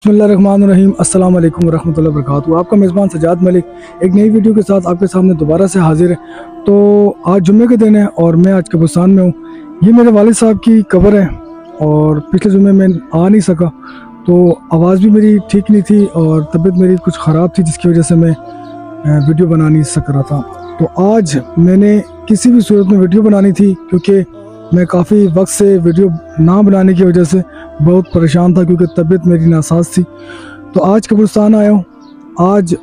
बिस्मिल्लाहिर्रहमानिर्रहीम। अस्सलाम वालेकुम वरहमतुल्लाहि वबरकातुहू। आपका मेज़बान सजाद मलिक एक नई वीडियो के साथ आपके सामने दोबारा से हाजिर है। तो आज जुम्मे के दिन है और मैं आज कब्रिस्तान में हूँ। ये मेरे वालिद साहब की कब्र है और पिछले जुम्मे में आ नहीं सका, तो आवाज़ भी मेरी ठीक नहीं थी और तबीयत मेरी कुछ ख़राब थी, जिसकी वजह से मैं वीडियो बना नहीं सक रहा था। तो आज मैंने किसी भी सूरत में वीडियो बनानी थी, क्योंकि मैं काफ़ी वक्त से वीडियो ना बनाने की वजह से बहुत परेशान था, क्योंकि तबीयत मेरी नासाज थी। तो आज कब्रिस्तान आया हूँ। आज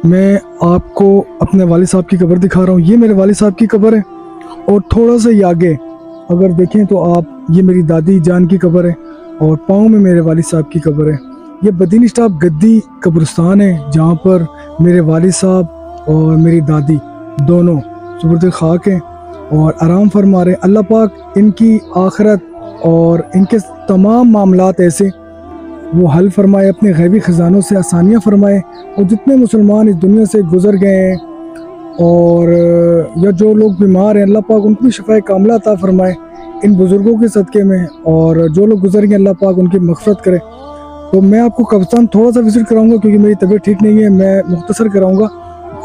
मैं आपको अपने वालिद साहब की कब्र दिखा रहा हूँ। ये मेरे वालिद साहब की कब्र है और थोड़ा सा ही आगे अगर देखें तो आप, ये मेरी दादी जान की कब्र है और पाँव में मेरे वालिद साहब की कब्र है। ये बदीन स्टाफ गद्दी कब्रिस्तान है, जहाँ पर मेरे वालिद साहब और मेरी दादी दोनों सुबुर्द खाक हैं और आराम फरमा रहे। अल्लाह पाक इनकी आखिरत और इनके तमाम मामलात ऐसे वो हल फरमाए, अपने गैबी ख़जानों से आसानियाँ फरमाए। और जितने मुसलमान इस दुनिया से गुज़र गए हैं और या जो लोग बीमार हैं, अल्लाह पाक उनको भी शिफाए कामिला अता फरमाए इन बुज़ुर्गों के सदक़े में। और जो लोग गुज़र गए, अल्लाह पाक उनकी मग़फ़िरत करे। तो मैं आपको कब्रिस्तान थोड़ा सा विज़िट कराऊँगा, क्योंकि मेरी तबीयत ठीक नहीं है। मैं मुख्तसर कराऊँगा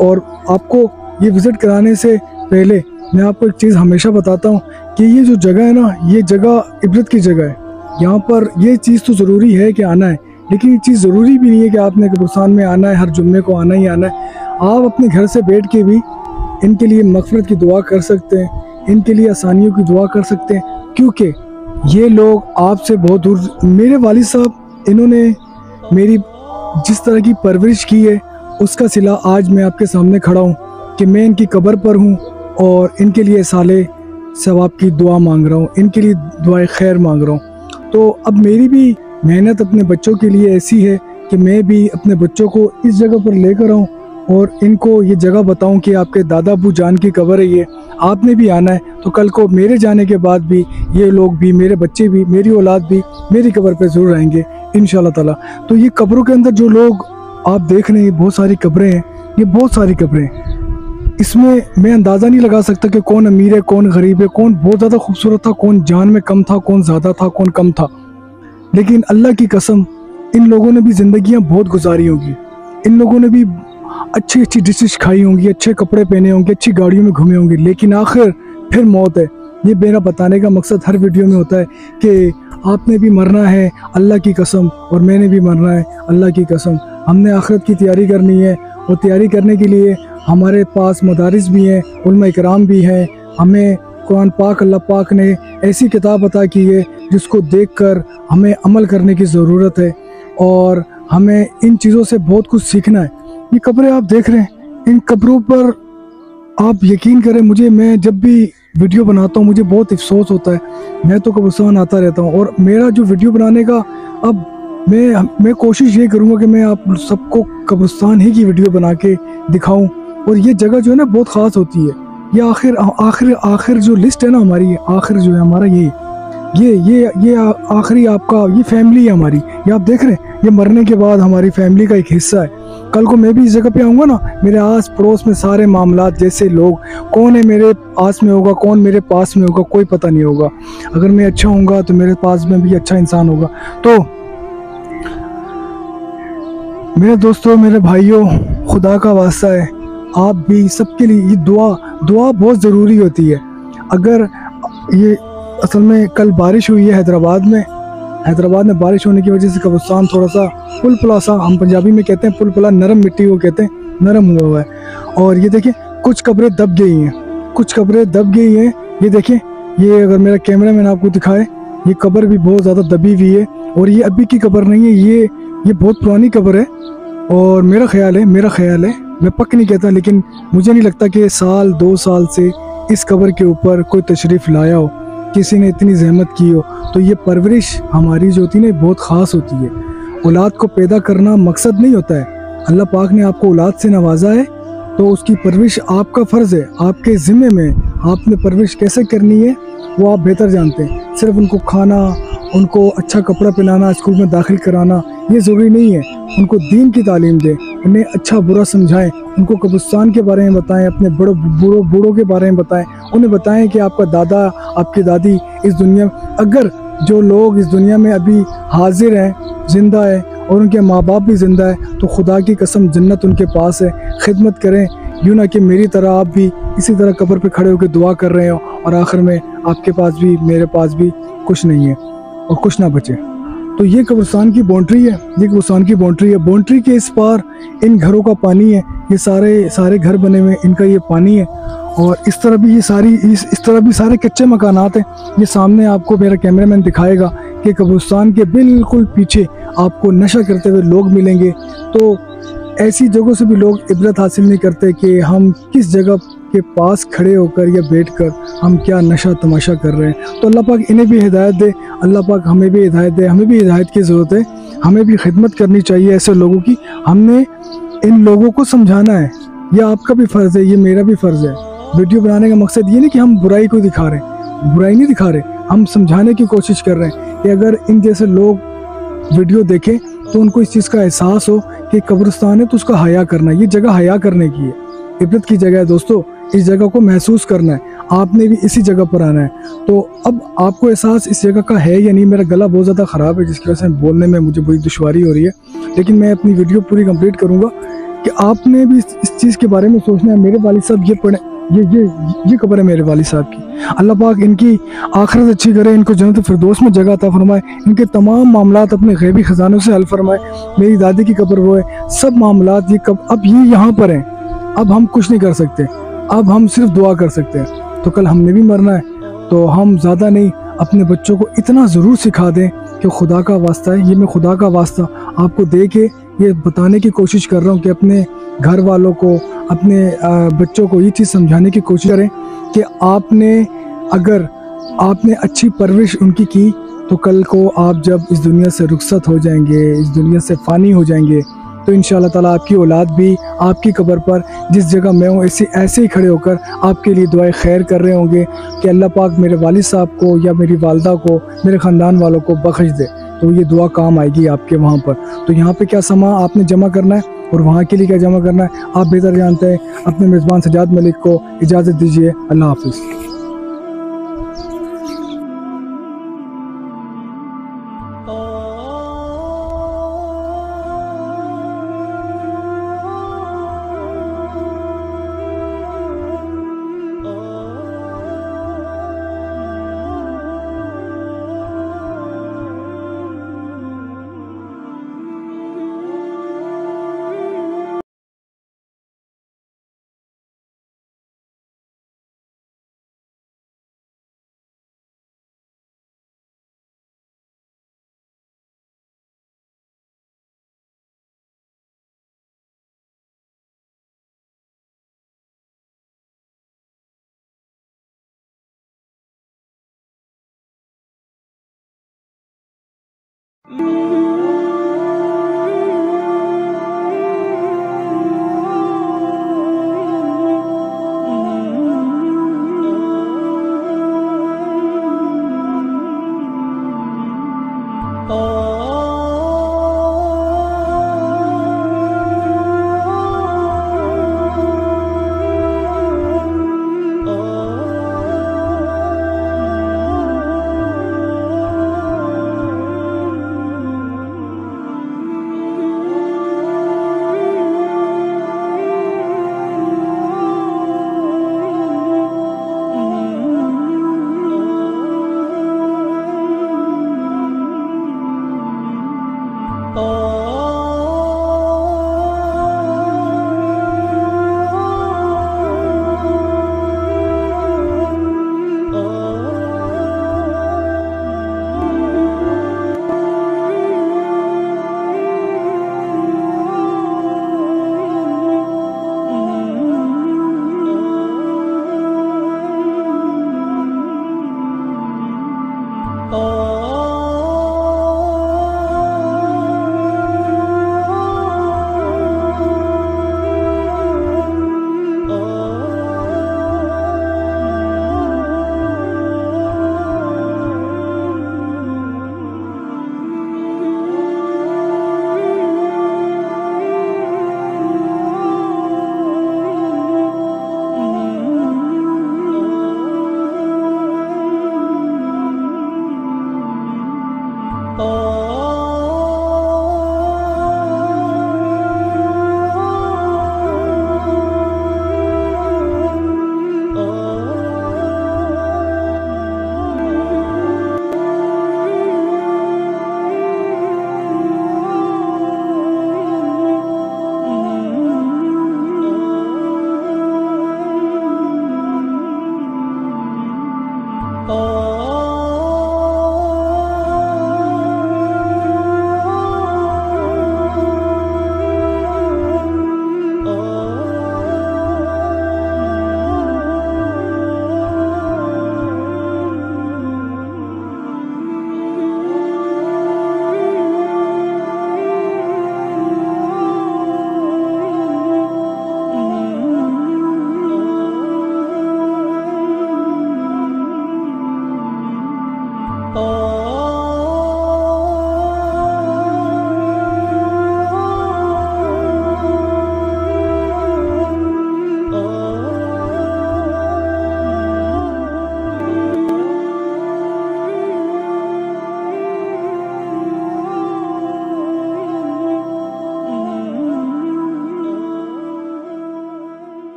और आपको ये विज़िट कराने से पहले मैं आपको एक चीज़ हमेशा बताता हूँ कि ये जो जगह है ना, ये जगह इबरत की जगह है। यहाँ पर ये चीज़ तो ज़रूरी है कि आना है, लेकिन ये चीज़ ज़रूरी भी नहीं है कि आपने कब्रिस्तान में आना है, हर जुम्मे को आना ही आना है। आप अपने घर से बैठ के भी इनके लिए मग़फ़िरत की दुआ कर सकते हैं, इनके लिए आसानियों की दुआ कर सकते हैं, क्योंकि ये लोग आपसे बहुत दूर। मेरे वालिद साहब, इन्होंने मेरी जिस तरह की परवरिश की है, उसका सिला आज मैं आपके सामने खड़ा हूँ कि मैं इनकी कब्र पर हूँ और इनके लिए साले सवाब की दुआ मांग रहा हूँ, इनके लिए दुआए खैर मांग रहा हूँ। तो अब मेरी भी मेहनत अपने बच्चों के लिए ऐसी है कि मैं भी अपने बच्चों को इस जगह पर लेकर आऊँ और इनको ये जगह बताऊँ कि आपके दादा अबू जान की कब्र है, ये आपने भी आना है। तो कल को मेरे जाने के बाद भी ये लोग भी, मेरे बच्चे भी, मेरी औलाद भी मेरी कब्र पर ज़रूर आएंगे इंशाअल्लाह ताला। तो ये कब्रों के अंदर जो लोग आप देख रहे हैं, बहुत सारी कब्रें हैं, ये बहुत सारी कब्रें हैं। इसमें मैं अंदाज़ा नहीं लगा सकता कि कौन अमीर है, कौन गरीब है, कौन बहुत ज़्यादा खूबसूरत था, कौन जान में कम था, कौन ज़्यादा था, कौन कम था। लेकिन अल्लाह की कसम, इन लोगों ने भी ज़िंदगियां बहुत गुजारी होंगी, इन लोगों ने भी अच्छी अच्छी डिशेस खाई होंगी, अच्छे कपड़े पहने होंगे, अच्छी गाड़ियों में घूमे होंगे, लेकिन आखिर फिर मौत है। ये मेरा बताने का मकसद हर वीडियो में होता है कि आपने भी मरना है अल्लाह की कसम, और मैंने भी मरना है अल्लाह की कसम। हमने आखिरत की तैयारी करनी है और तैयारी करने के लिए हमारे पास मदारिस भी हैं, उलमा इकराम भी हैं। हमें कुरान पाक, अल्लाह पाक ने ऐसी किताब अता की है जिसको देखकर हमें अमल करने की ज़रूरत है और हमें इन चीज़ों से बहुत कुछ सीखना है। ये कब्रें आप देख रहे हैं, इन कब्रों पर आप यकीन करें, मैं जब भी वीडियो बनाता हूँ मुझे बहुत अफसोस होता है। मैं तो कब्रिस्तान आता रहता हूँ और मेरा जो वीडियो बनाने का, अब मैं कोशिश ये करूँगा कि मैं आप सबको कब्रिस्तान ही की वीडियो बना के दिखाऊँ। और ये जगह जो है ना बहुत ख़ास होती है। ये आखिर जो लिस्ट है ना हमारी, आखिर जो है हमारा ये आखिरी आपका ये फैमिली है हमारी। ये आप देख रहे हैं, ये मरने के बाद हमारी फैमिली का एक हिस्सा है। कल को मैं भी इस जगह पे आऊँगा ना, मेरे आस पड़ोस में सारे मामलात जैसे लोग, कौन है मेरे आस में होगा, कौन मेरे पास में होगा, कोई पता नहीं होगा। अगर मैं अच्छा होऊंगा तो मेरे पास में भी अच्छा इंसान होगा। तो मेरे दोस्तों, मेरे भाइयों, खुदा का वास्ता है, आप भी सबके लिए ये दुआ बहुत ज़रूरी होती है। अगर ये असल में कल बारिश हुई है हैदराबाद में बारिश होने की वजह से कब्रिस्तान थोड़ा सा पुलपुला सा, हम पंजाबी में कहते हैं पुलपुला, नरम मिट्टी को कहते हैं, नरम हुआ है। और ये देखिए कुछ कब्रें दब गई हैं, ये देखिए, ये अगर मेरा कैमरा मैन आपको दिखाए, ये कब्र भी बहुत ज़्यादा दबी हुई है। और ये अभी की कब्र नहीं है, ये बहुत पुरानी कब्र है। और मेरा ख्याल है, मैं पक नहीं कहता, लेकिन मुझे नहीं लगता कि 1-2 साल से इस कब्र के ऊपर कोई तशरीफ़ लाया हो, किसी ने इतनी जहमत की हो। तो ये परवरिश हमारी जो होती है ना बहुत ख़ास होती है। औलाद को पैदा करना मकसद नहीं होता है। अल्लाह पाक ने आपको औलाद से नवाजा है तो उसकी परवरिश आपका फ़र्ज़ है, आपके ज़िम्मे में। आपने परवरिश कैसे करनी है वो आप बेहतर जानते हैं। सिर्फ उनको खाना, उनको अच्छा कपड़ा पहनाना, स्कूल में दाखिल कराना ये ज़रूरी नहीं है। उनको दीन की तालीम दें, उन्हें अच्छा बुरा समझाएं, उनको कब्रिस्तान के बारे में बताएं, अपने बूढ़ों के बारे में बताएं। उन्हें बताएं कि आपका दादा, आपकी दादी इस दुनिया में, अगर जो लोग इस दुनिया में अभी हाजिर हैं, ज़िंदा है, اور ان کے ماں باپ بھی زندہ ہے تو خدا کی قسم جنت ان کے پاس ہے. خدمت کریں یوں نہ کہ میری طرح آپ بھی اسی طرح قبر پہ کھڑے ہو کے دعا کر رہے ہو اور آخر میں آپ کے پاس بھی میرے پاس بھی کچھ نہیں ہے اور کچھ نہ بچے. تو یہ قبرستان کی باؤنڈری ہے, یہ قبرستان کی باؤنڈری ہے. باؤنڈری کے اس پار ان گھروں کا پانی ہے, یہ سارے گھر بنے ہوئے ان کا یہ پانی ہے. اور اس طرح بھی یہ اس طرح بھی سارے کچے مکانات ہیں. یہ سامنے آپ کو میرا کیمرہ مین دکھائے گا کہ قبرستان کے بالکل پیچھے آپ کو نشہ کرتے ہوئے لوگ ملیں گے. تو ایسی جگہوں سے بھی لوگ عبرت حاصل نہیں کرتے کہ ہم کس جگہ کے پاس کھڑے ہو کر یا بیٹھ کر ہم کیا نشہ تماشا کر رہے ہیں. تو اللہ پاک انہیں بھی ہدایت دے, اللہ پاک ہمیں بھی ہدایت دے. ہمیں بھی ہدایت کی ضرورت ہے, ہمیں بھی خدمت کرنی چاہیے ایسے لوگوں کی. ہم نے ان لوگوں کو سمجھانا ہے, یہ آپ کا بھی فرض ہے, یہ میرا بھی فرض ہے. ویڈیو بنانے کا مقصد یہ نہیں کہ ہم برائی کو دکھا رہے ہیں, برائی نہیں دکھا رہے, ہم سمجھانے کی کوشش کر رہے ہیں کہ اگر ان جیسے لوگ ویڈیو دیکھیں تو ان کو اس چیز کا احساس ہو کہ قبرستان ہے تو اس کا حیا کرنا ہے. یہ جگہ حیا کرنے کی ہے, عبرت کی جگہ ہے دوستو. اس جگہ کو محسوس کرنا ہے, آپ نے بھی اسی جگہ پر آنا ہے. تو اب آپ کو احساس اس جگہ کا ہے یا نہیں. میرا گلا بہت زیادہ خراب ہے جس کی وجہ سے بولنے میں مجھے بڑی دشواری ہو رہی ہے, لیکن میں اپنی ویڈیو پوری کمپلیٹ کروں گا کہ آپ نے بھی اس چیز کے بارے میں سوچنا ہے. میرے والد صاحب یہ پڑھیں, یہ قبر ہے میرے والد صاحب کی. اللہ پاک ان کی آخرت اچھی کرے, ان کو جنت فردوس میں جگہ عطا فرمائے, ان کے تمام معاملات اپنے غیبی خزانوں سے حل فرمائے. میری دادی کی قبر وہ ہے, سب معاملات اب یہ یہاں پر ہیں. اب ہم کچھ نہیں کر سکتے, اب ہم صرف دعا کر سکتے ہیں. تو کل ہم نے بھی مرنا ہے, تو ہم زیادہ نہیں اپنے بچوں کو اتنا ضرور سکھا دیں کہ خدا کا واسطہ ہے. یہ میں خدا کا واسطہ آپ کو دے کے یہ بتانے کی کوشش کر رہا ہوں کہ اپنے گھر والوں کو, اپنے بچوں کو یہ چیز سمجھانے کی کوشش کریں کہ اگر آپ نے اچھی پرورش ان کی تو کل کو آپ جب اس دنیا سے رخصت ہو جائیں گے, اس دنیا سے فانی ہو جائیں گے, تو انشاءاللہ تعالیٰ آپ کی اولاد بھی آپ کی قبر پر جس جگہ میں ہوں ایسے ہی کھڑے ہو کر آپ کے لیے دعائیں خیر کر رہے ہوں گے کہ اللہ پاک میرے والد صاحب کو یا میری والدہ کو, میرے خاندان والوں کو بخش دے. تو یہ دعا کام آئے گی آپ کے وہاں پر. تو یہاں پہ کیا سامان آپ نے جمع کرنا ہے اور وہاں کے لیے کیا جمع کرنا ہے آپ بہتر جانتے ہیں. اپنے میزبان سجاد ملک کو اجازت دیجیے. اللہ حافظ.